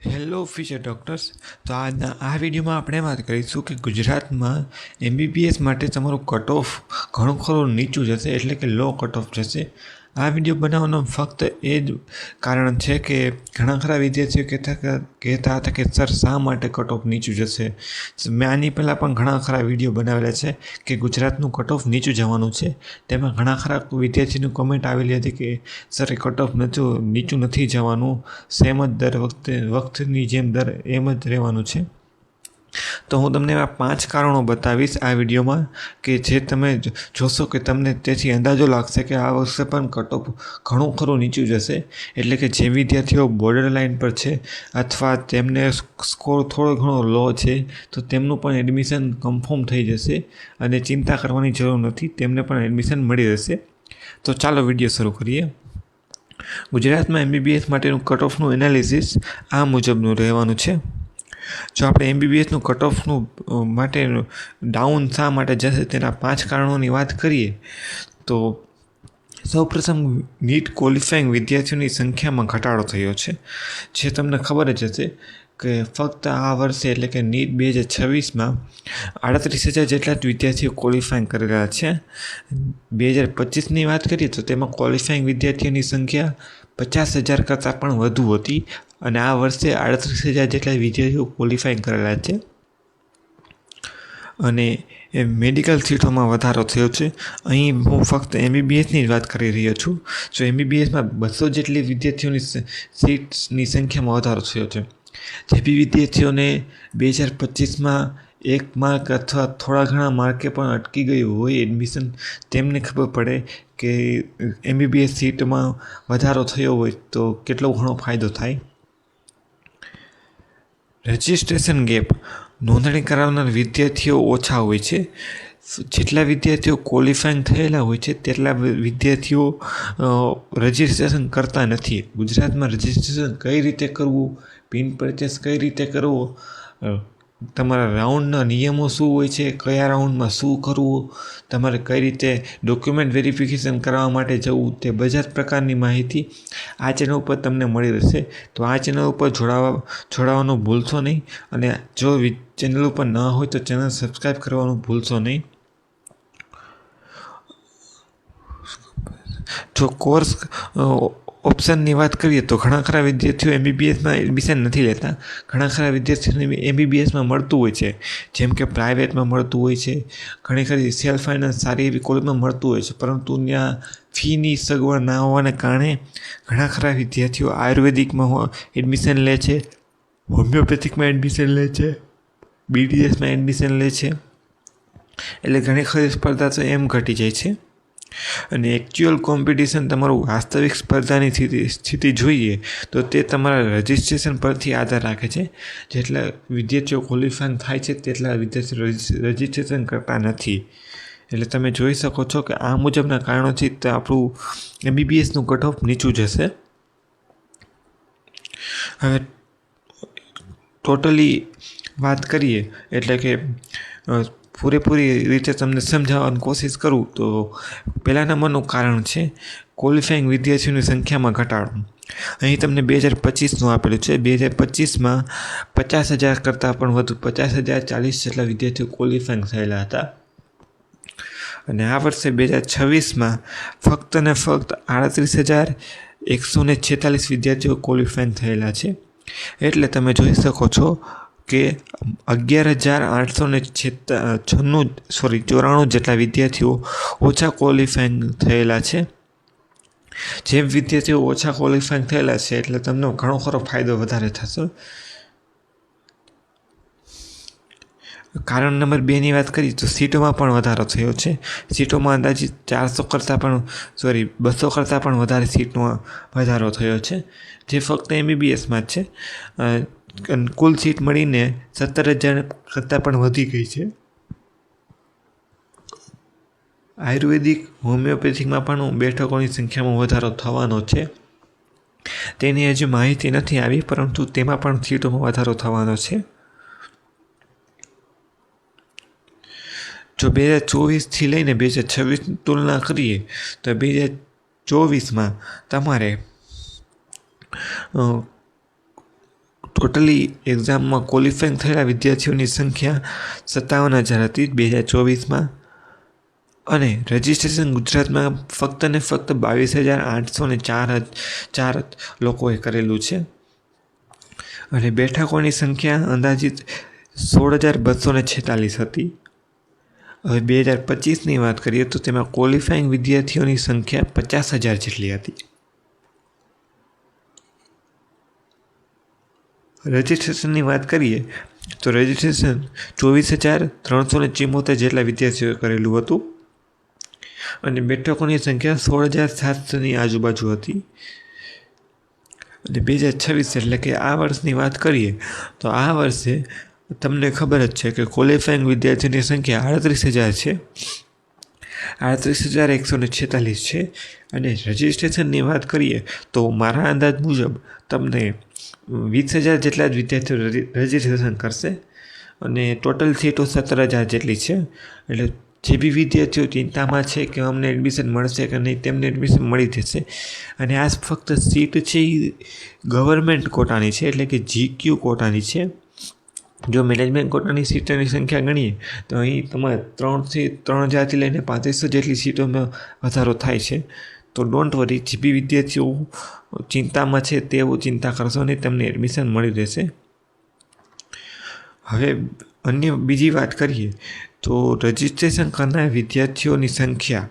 Hello future doctors. તો આજના આ વિડીયોમાં આપણે વાત કરીશું કે ગુજરાતમાં MBBS માટે તમારું કટ ઓફ ઘણું ખરું નીચું જશે, એટલે કે લો કટ ઓફ જશે. આ વિડીયો બનાવવાનો ફક્ત એ જ કારણ છે કે ઘણા ખરા વિદ્યાર્થીઓ કહેતા હતા કે સર શા માટે કટ ઓફ નીચું જશે. મેં આની પહેલાં પણ ઘણા ખરા વિડીયો બનાવેલા છે કે ગુજરાતનું કટ ઓફ નીચું જવાનું છે. તેમાં ઘણા ખરા વિદ્યાર્થીની કોમેન્ટ આવેલી હતી કે સર એ કટ ઓફ નીચું નથી જવાનું, સેમ જ દર વખતની જેમ એમ જ રહેવાનું છે. તો હું તમને એવા 5 કારણો બતાવીશ આ વિડીયોમાં કે જે તમે જોશો કે તમને તેથી અંદાજો લાગશે કે આ વર્ષે પણ કટ ઓફ ઘણું ખરું નીચું જશે. એટલે કે જે વિદ્યાર્થીઓ બોર્ડર લાઇન પર છે અથવા તેમને સ્કોર થોડો ઘણો લો છે તો તેમનું પણ એડમિશન કન્ફર્મ થઈ જશે અને ચિંતા કરવાની જરૂર નથી, તેમને પણ એડમિશન મળી રહેશે. તો ચાલો વિડીયો શરૂ કરીએ. ગુજરાતમાં MBBS માટેનું કટ ઓફનું એનાલિસિસ આ મુજબનું રહેવાનું છે. જો આપણે MBBSનું કટ ઓફનું માટે ડાઉન શા માટે જશે તેના 5 કારણોની વાત કરીએ તો સૌપ્રથમ નીટ ક્વોલિફાઈંગ વિદ્યાર્થીઓની સંખ્યામાં ઘટાડો થયો છે. જે તમને ખબર જ હશે કે ફક્ત આ વર્ષે એટલે કે નીટ 2026માં 38,000 જેટલા જ વિદ્યાર્થીઓ ક્વોલિફાઈંગ કરેલા છે. 2025ની વાત કરીએ તો તેમાં ક્વોલિફાઈંગ વિદ્યાર્થીઓની સંખ્યા 50,000 કરતાં પણ વધુ હતી અને આ વર્ષે 38,000 જેટલા વિદ્યાર્થીઓ ક્વોલિફાઈંગ કરેલા છે. અને મેડિકલ સીટોમાં વધારો થયો છે. અહીં હું ફક્ત MBBSની જ વાત કરી રહ્યો છું. જો MBBSમાં 200 જેટલી વિદ્યાર્થીઓની સીટ્સની સંખ્યામાં વધારો થયો છે. જે બી વિદ્યાર્થીઓને 2025માં 1 માર્ક અથવા થોડા ઘણા માર્કે પણ અટકી ગયું હોય એડમિશન, તેમને ખબર પડે કે MBBS સીટમાં વધારો થયો હોય તો કેટલો ઘણો ફાયદો થાય. Registration gap. નોંધણી કરાવનાર વિદ્યાર્થીઓ ઓછા હોય છે. જેટલા વિદ્યાર્થીઓ ક્વોલિફાઈંગ થયેલા હોય છે તેટલા વિદ્યાર્થીઓ રજિસ્ટ્રેશન કરતા નથી. ગુજરાતમાં રજિસ્ટ્રેશન કઈ રીતે કરવું, પિન પરચેસ કઈ રીતે કરવો, તમારા રાઉન્ડના નિયમો શું હોય છે, કયા રાઉન્ડમાં શું કરવું, તમારે કઈ રીતે ડોક્યુમેન્ટ વેરિફિકેશન કરવા માટે જવું, તે બધા જ પ્રકારની માહિતી આ ચેનલ ઉપર તમને મળી રહેશે. તો આ ચેનલ ઉપર જોડાવાનું ભૂલશો નહીં અને જો ચેનલ ઉપર ન હોય તો ચેનલ સબસ્ક્રાઈબ કરવાનું ભૂલશો નહીં. જો કોર્સ ઓપ્શનની વાત કરીએ તો ઘણા ખરા વિદ્યાર્થીઓ MBBSમાં એડમિશન નથી લેતા. ઘણા ખરા વિદ્યાર્થીઓને MBBSમાં મળતું હોય છે, જેમ કે પ્રાઇવેટમાં મળતું હોય છે, ઘણી ખરી સેલ્ફ ફાઇનાન્સ સારી એવી કોલેજમાં મળતું હોય છે, પરંતુ ત્યાં ફીની સગવડ ના હોવાને કારણે ઘણા ખરા વિદ્યાર્થીઓ આયુર્વેદિકમાં એડમિશન લે છે, હોમિયોપેથિકમાં એડમિશન લે છે, BDSમાં એડમિશન લે છે. એટલે ઘણી ખરી સ્પર્ધા તો એમ ઘટી જાય છે. અને એકચ્યુઅલ કોમ્પિટિશન તમારું વાસ્તવિક સ્પર્ધાની સ્થિતિ જોઈએ તો તે તમારા રજિસ્ટ્રેશન પરથી આધાર રાખે છે. જેટલા વિદ્યાર્થીઓ ક્વોલિફાઈંગ થાય છે તેટલા વિદ્યાર્થીઓ રજિસ્ટ્રેશન કરતા નથી. એટલે તમે જોઈ શકો છો કે આ મુજબના કારણોથી તો આપણું MBBSનું કટ ઓફ નીચું જશે. હવે ટોટલી વાત કરીએ એટલે કે પૂરેપૂરી રીતે તમને સમજાવવાની કોશિશ કરું તો પહેલા નંબરનું કારણ છે ક્વોલિફાઈંગ વિદ્યાર્થીઓની સંખ્યામાં ઘટાડો. અહીં તમને 2025નું આપેલું છે. 2025માં 50,000 કરતાં પણ વધુ 50,040 જેટલા વિદ્યાર્થીઓ ક્વોલિફાઈંગ થયેલા હતા અને આ વર્ષે 2026માં ફક્ત ને ફક્ત 38,146 વિદ્યાર્થીઓ ક્વોલિફાઈંગ થયેલા છે. એટલે તમે જોઈ શકો છો કે 11,894 જેટલા વિદ્યાર્થીઓ ઓછા ક્વોલિફાઈંગ થયેલા છે. જે વિદ્યાર્થીઓ ઓછા ક્વોલિફાઈંગ થયેલા છે એટલે તમને ઘણો ખરો ફાયદો વધારે થશે. કારણ નંબર 2ની વાત કરીએ તો સીટોમાં પણ વધારો થયો છે. સીટોમાં અંદાજિત 200 કરતાં પણ વધારે સીટનો વધારો થયો છે, જે ફક્ત MBBSમાં જ છે. કુલ સીટ મળીને 17,000 કરતાં પણ વધી ગઈ છે. આયુર્વેદિક, હોમિયોપેથિકમાં પણ બેઠકોની સંખ્યામાં વધારો થવાનો છે. તેની હજુ માહિતી નથી આવી, પરંતુ તેમાં પણ સીટોમાં વધારો થવાનો છે. જો 2024થી લઈને 2026ની તુલના કરીએ તો 2024માં તમારે ટોટલી એક્ઝામમાં ક્વોલિફાઈંગ થયેલા વિદ્યાર્થીઓની સંખ્યા 57,000 હતી 2024માં, અને રજિસ્ટ્રેશન ગુજરાતમાં ફક્ત ને ફક્ત 22,804 લોકોએ કરેલું છે. અને બેઠકોની સંખ્યા અંદાજિત 16,246 હતી. હવે 2025ની વાત કરીએ તો તેમાં ક્વોલિફાઈંગ વિદ્યાર્થીઓની સંખ્યા 50,000 જેટલી હતી. રજિસ્ટ્રેશનની વાત કરીએ તો રજિસ્ટ્રેશન 24,374 જેટલા વિદ્યાર્થીઓએ કરેલું હતું, અને બેઠકોની સંખ્યા 16,700ની આજુબાજુ હતી. અને 2026 એટલે કે આ વર્ષની વાત કરીએ તો આ વર્ષે તમને ખબર જ છે કે ક્વોલિફાઈંગ વિદ્યાર્થીઓની સંખ્યા 38,000 છે, 38,146 છે. અને રજિસ્ટ્રેશનની વાત કરીએ તો મારા અંદાજ મુજબ તમને 20,000 જેટલા જ વિદ્યાર્થીઓ રજિસ્ટ્રેશન કરશે, અને ટોટલ સીટો 17,000 જેટલી છે. એટલે જે બી વિદ્યાર્થીઓ ચિંતામાં છે કે અમને એડમિશન મળશે કે નહીં, તેમને એડમિશન મળી જશે. અને આ ફક્ત સીટ છે એ ગવર્મેન્ટ કોટાની છે, એટલે કે GQ કોટાની છે. જો મેનેજમેન્ટ કોટાની સીટોની સંખ્યા ગણીએ તો અહીં તમારે 3,000થી લઈને 3500 જેટલી સીટોમાં વધારો થાય છે. તો ડોન્ટ વરી, જે બી વિદ્યાર્થીઓ ચિંતામાં છે તેઓ ચિંતા કરશો નહીં, તેમને એડમિશન મળી રહેશે. હવે અન્ય બીજી વાત કરીએ તો રજિસ્ટ્રેશન કરનાર વિદ્યાર્થીઓની સંખ્યા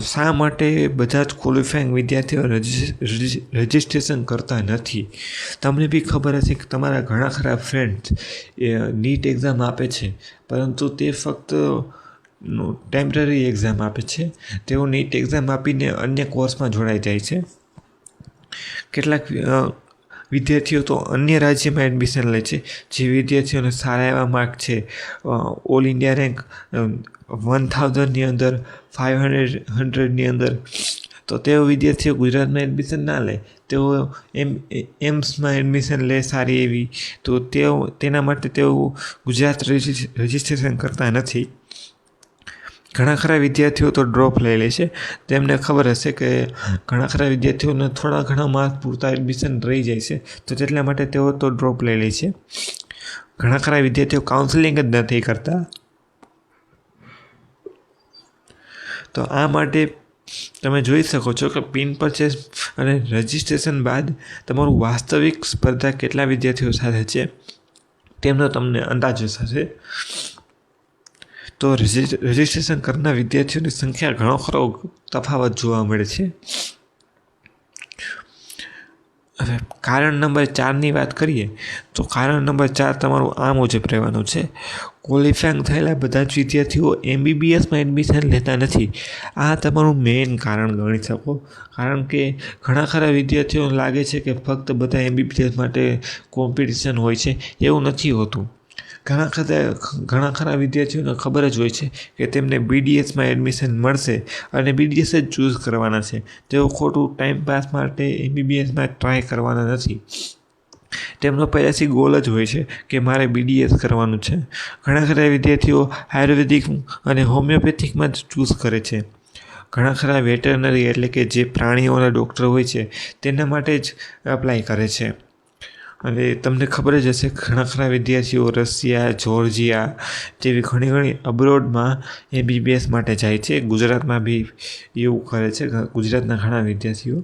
શા માટે બધા જ ક્વોલિફાઈંગ વિદ્યાર્થીઓ રજિસ્ટ્રેશન કરતા નથી? તમને બી ખબર હશે કે તમારા ઘણા ખરા ફ્રેન્ડ્સ નીટ એક્ઝામ આપે છે, પરંતુ તે ફક્ત ટેમ્પરરી એક્ઝામ આપે છે. તેઓ નીટ એક્ઝામ આપીને અન્ય કોર્સમાં જોડાઈ જાય છે. કેટલાક વિદ્યાર્થીઓ તો અન્ય રાજ્યમાં એડમિશન લે છે. જે વિદ્યાર્થીઓને સારા એવા માર્ક છે, ઓલ ઇન્ડિયા રેન્ક 1000ની અંદર, 500ની અંદર, તો તેઓ વિદ્યાર્થીઓ ગુજરાતમાં એડમિશન ના લે, તેઓ એમ્સમાં એડમિશન લે સારી એવી, તો તેના માટે તેઓ ગુજરાત રજિસ્ટ્રેશન કરતા નથી. ઘણા ખરા વિદ્યાર્થીઓ તો ડ્રોપ લઈ લે છે. તેમને ખબર હશે કે ઘણા ખરા વિદ્યાર્થીઓને થોડા ઘણા માર્ક પૂરતા એડમિશન રહી જાય છે, તો તેટલા માટે તેઓ તો ડ્રોપ લઈ લે છે. ઘણા ખરા વિદ્યાર્થીઓ કાઉન્સેલિંગ જ નથી કરતા. તો આ માટે તમે જોઈ શકો છો કે પિન પરચેસ અને રજિસ્ટ્રેશન બાદ તમારું વાસ્તવિક સ્પર્ધા કેટલા વિદ્યાર્થીઓ સાથે છે તેમનો તમને અંદાજો થશે. તો રજિસ્ટ્રેશન કરનાર વિદ્યાર્થીઓની સંખ્યા ઘણો ખરો તફાવત જોવા મળે છે. હવે કારણ નંબર 4ની વાત કરીએ તો કારણ નંબર 4 તમારું આ મુજબ રહેવાનું છે. ક્વોલિફાઈંગ થયેલા બધા જ વિદ્યાર્થીઓ MBBSમાં એડમિશન લેતા નથી. આ તમારું મેઇન કારણ ગણી શકો, કારણ કે ઘણા ખરા વિદ્યાર્થીઓને લાગે છે કે ફક્ત બધા MBBS માટે કોમ્પિટિશન હોય છે. એવું નથી હોતું. ઘણા ખરા વિદ્યાર્થીઓને ખબર જ હોય છે કે તેમને BDSમાં એડમિશન મળશે અને BDS જ ચૂઝ કરવાના છે. તેઓ ખોટું ટાઈમપાસ માટે MBBSમાં ટ્રાય કરવાના નથી. તેમનો પહેલાંથી ગોલ જ હોય છે કે મારે BDS કરવાનું છે. ઘણા ખરા વિદ્યાર્થીઓ આયુર્વેદિક અને હોમિયોપેથિકમાં જ ચૂઝ કરે છે. ઘણા ખરા વેટરનરી એટલે કે જે પ્રાણીઓના ડૉક્ટર હોય છે તેના માટે જ એપ્લાય કરે છે. અને તમને ખબર જ હશે ઘણા ખરા વિદ્યાર્થીઓ રશિયા, જોર્જિયા જેવી ઘણી અબ્રોડમાં MBBS માટે જાય છે. ગુજરાતમાં બી એવું કરે છે. ગુજરાતના ઘણા વિદ્યાર્થીઓ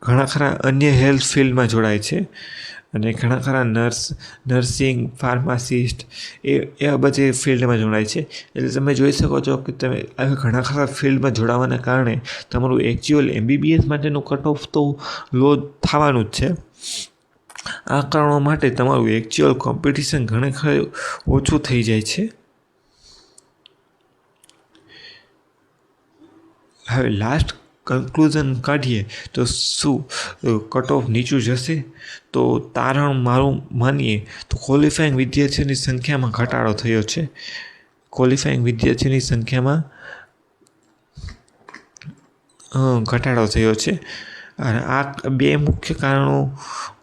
ઘણા ખરા અન્ય હેલ્થ ફિલ્ડમાં જોડાય છે, અને ઘણા ખરા નર્સિંગ, ફાર્માસિસ્ટ એવા બધી ફિલ્ડમાં જોડાય છે. એટલે તમે જોઈ શકો છો કે તમે આવી ઘણા ખરા ફિલ્ડમાં જોડાવાના કારણે તમારું એકચ્યુઅલ MBBS માટેનું કટ ઓફ તો લો થવાનું જ છે. આ કારણો માટે તમારું એકચ્યુઅલ કોમ્પિટિશન ઘણે ખરું ઓછું થઈ જાય છે. હવે લાસ્ટ કન્ક્લુઝન કાઢીએ તો શું કટ ઓફ નીચું જશે? તો તારણ મારું માનીએ તો ક્વોલિફાઈંગ વિદ્યાર્થીઓની સંખ્યામાં ઘટાડો થયો છે. ક્વોલિફાઈંગ વિદ્યાર્થીઓની સંખ્યામાં ઘટાડો થયો છે. અને આ બે મુખ્ય કારણો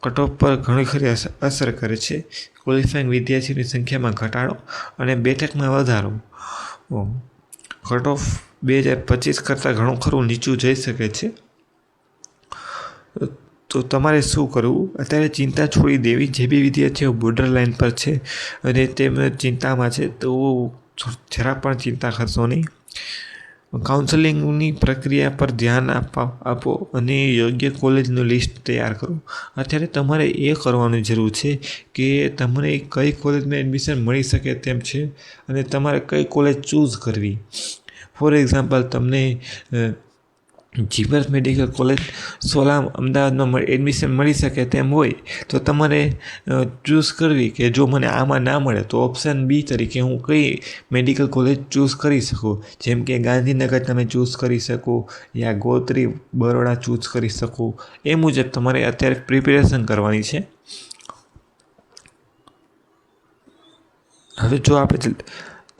કટ ઓફ પર ઘણી ખરી અસર કરે છે. ક્વોલિફાઈંગ વિદ્યાર્થીઓની સંખ્યામાં ઘટાડો અને બેઠકમાં વધારો. કટ ઓફ 2025 કરતાં ઘણું ખરું નીચું જઈ શકે છે. તો તમારે શું કરવું? અત્યારે ચિંતા છોડી દેવી. જે બી વિદ્યાર્થીઓ બોર્ડર લાઇન પર છે અને તેમને ચિંતામાં છે તો જરા પણ ચિંતા કરશો નહીં. કાઉન્સેલિંગની પ્રક્રિયા પર ધ્યાન આપો અને યોગ્ય કોલેજનું લિસ્ટ તૈયાર કરો. અત્યારે તમારે એ કરવાની જરૂર છે કે તમને કઈ કોલેજમાં એડમિશન મળી શકે તેમ છે અને તમારે કઈ કોલેજ ચૂઝ કરવી. ફોર એક્ઝામ્પલ, તમને જીવર્સ મેડિકલ કોલેજ સોલા અમદાવાદમાં એડમિશન મળી શકે તેમ હોય તો તમારે ચૂઝ કરવી કે જો મને આમાં ના મળે તો ઓપ્શન બી તરીકે હું કઈ મેડિકલ કોલેજ ચૂઝ કરી શકું. જેમ કે ગાંધીનગર તમે ચૂઝ કરી શકો યા ગોત્રી બરોડા ચૂઝ કરી શકો. એ મુજબ તમારે અત્યારે પ્રિપેરેશન કરવાની છે. હવે જો આપણે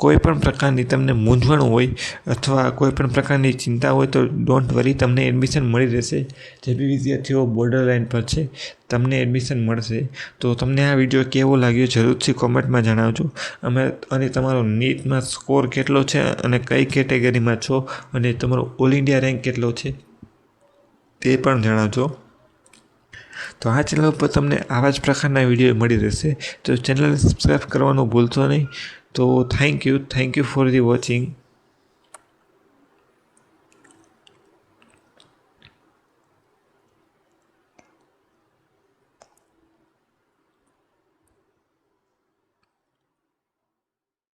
કોઈ પણ પ્રકારની તમને મૂંઝવણ હોય અથવા કોઈ પણ પ્રકારની ચિંતા હોય તો ડોન્ટ વરી, તમને એડમિશન મળી રહેશે. જે બી વિદ્યાર્થીઓ બોર્ડર લાઇન પર છે તમને એડમિશન મળશે. તો તમને આ વિડીયો કેવો લાગ્યો જરૂરથી કોમેન્ટમાં જણાવજો. અને તમારો નીટમાં સ્કોર કેટલો છે અને કઈ કેટેગરીમાં છો અને તમારો ઓલ ઇન્ડિયા રેન્ક કેટલો છે તે પણ જણાવજો. તો આ ચેનલ ઉપર તમને આવા જ પ્રકારના વિડીયો મળી રહેશે. તો ચેનલને સબસ્ક્રાઈબ કરવાનું ભૂલશો નહીં. તો thank you for the watching.